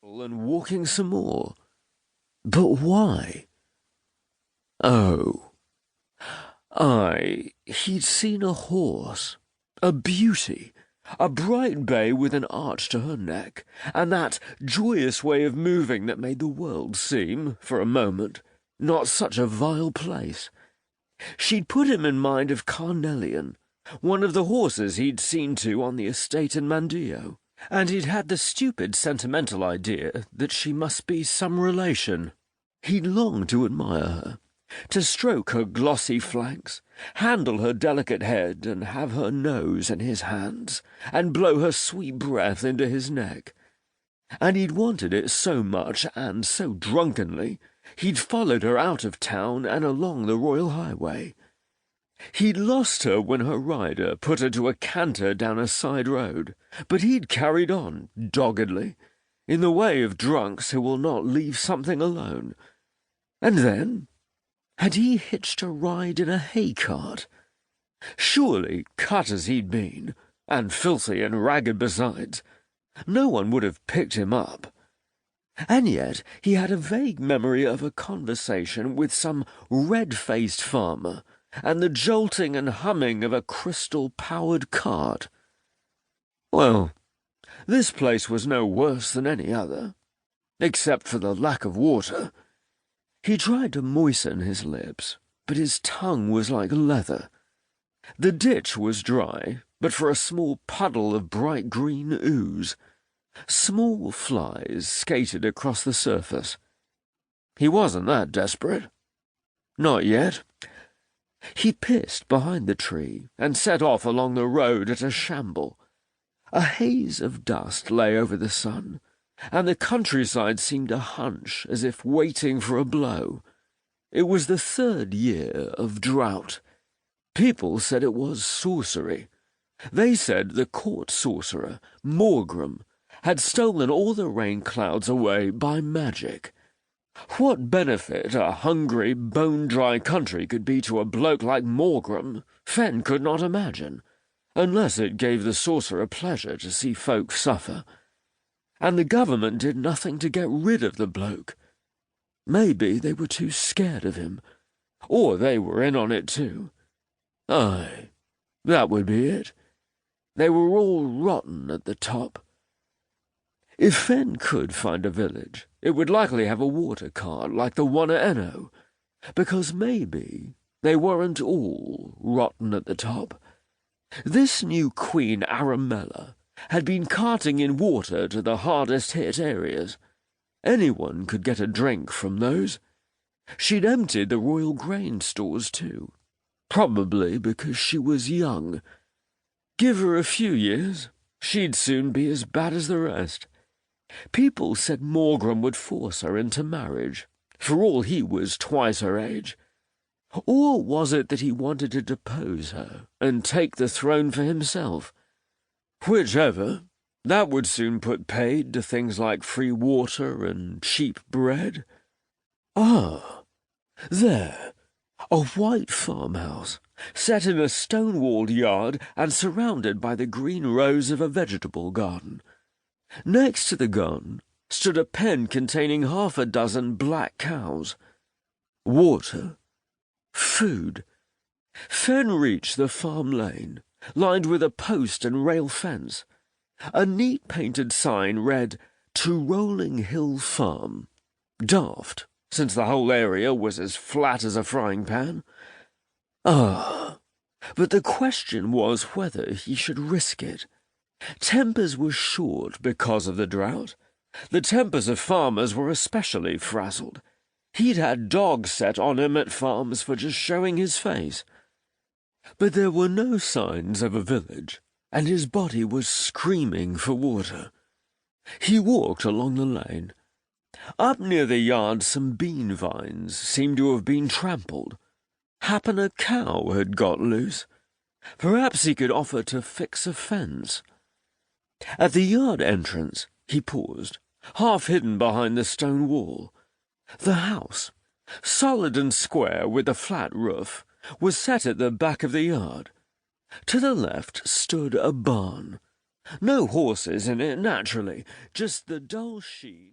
and walking some more. But why? Oh, he'd seen a horse, a beauty, a bright bay with an arch to her neck, and that joyous way of moving that made the world seem, for a moment, not such a vile place. She'd put him in mind of Carnelian, one of the horses he'd seen to on the estate in Mandio, and he'd had the stupid sentimental idea that she must be some relation. He'd longed to admire her, to stroke her glossy flanks, handle her delicate head, and have her nose in his hands, and blow her sweet breath into his neck. And he'd wanted it so much and so drunkenly, he'd followed her out of town and along the royal highway. He'd lost her when her rider put her to a canter down a side road, but he'd carried on, doggedly, in the way of drunks who will not leave something alone. And then, had he hitched a ride in a hay cart? Surely, cut as he'd been, and filthy and ragged besides, no one would have picked him up. And yet he had a vague memory of a conversation with some red-faced farmer, and the jolting and humming of a crystal-powered cart. Well, this place was no worse than any other, except for the lack of water. He tried to moisten his lips, but his tongue was like leather. The ditch was dry, but for a small puddle of bright green ooze. Small flies skated across the surface. He wasn't that desperate. Not yet. He pissed behind the tree and set off along the road at a shamble. A haze of dust lay over the sun, and the countryside seemed to hunch as if waiting for a blow. It was the 3rd year of drought. People said it was sorcery. They said the court sorcerer, Morgrim, had stolen all the rain clouds away by magic. What benefit a hungry, bone-dry country could be to a bloke like Morgrim, Fenn could not imagine, unless it gave the sorcerer pleasure to see folk suffer. And the government did nothing to get rid of the bloke. Maybe they were too scared of him, or they were in on it too. Aye, that would be it. They were all rotten at the top. If Fenn could find a village, it would likely have a water cart like the one at Enno, because maybe they weren't all rotten at the top. This new Queen Aramella had been carting in water to the hardest-hit areas. Anyone could get a drink from those. She'd emptied the royal grain stores too, probably because she was young. Give her a few years, she'd soon be as bad as the rest. People said Morgrim would force her into marriage, for all he was twice her age. Or was it that he wanted to depose her and take the throne for himself? Whichever, that would soon put paid to things like free water and cheap bread. Ah, there, a white farmhouse, set in a stone-walled yard and surrounded by the green rows of a vegetable garden. Next to the garden stood a pen containing 6 black cows. Water. Food. Fenn reached the farm lane, lined with a post and rail fence. A neat painted sign read, "To Rolling Hill Farm." Daft, since the whole area was as flat as a frying pan. Ah, but the question was whether he should risk it. Tempers were short because of the drought. The tempers of farmers were especially frazzled. He'd had dogs set on him at farms for just showing his face. But there were no signs of a village, and his body was screaming for water. He walked along the lane. Up near the yard some bean vines seemed to have been trampled. Happen a cow had got loose. Perhaps he could offer to fix a fence. At the yard entrance he paused, half hidden behind the stone wall. The house, solid and square with a flat roof, was set at the back of the yard. To the left stood a barn. No horses in it, naturally, just the dull sheen